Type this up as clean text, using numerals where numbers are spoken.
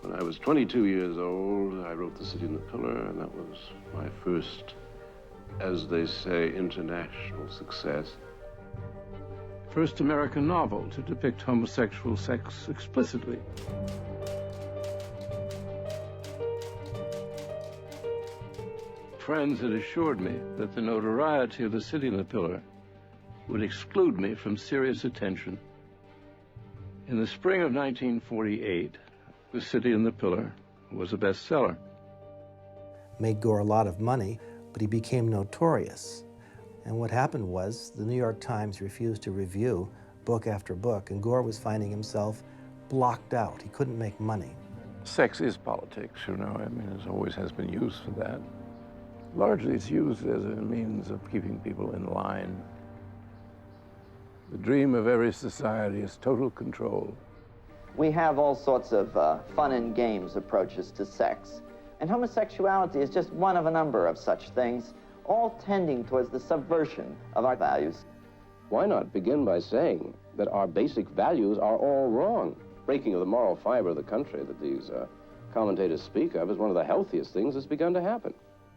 When I was 22 years old, I wrote The City in the Pillar, and that was my first, as they say, international success. First American novel to depict homosexual sex explicitly. Friends had assured me that the notoriety of The City in the Pillar would exclude me from serious attention. In the spring of 1948, The City in the Pillar was a bestseller. Made Gore a lot of money, but he became notorious. And what happened was the New York Times refused to review book after book, and Gore was finding himself blocked out. He couldn't make money. Sex is politics, you know. I mean, it always has been used for that. Largely, it's used as a means of keeping people in line. The dream of every society is total control. We have all sorts of fun and games approaches to sex. And homosexuality is just one of a number of such things, all tending towards the subversion of our values. Why not begin by saying that our basic values are all wrong? Breaking of the moral fiber of the country that these commentators speak of is one of the healthiest things that's begun to happen.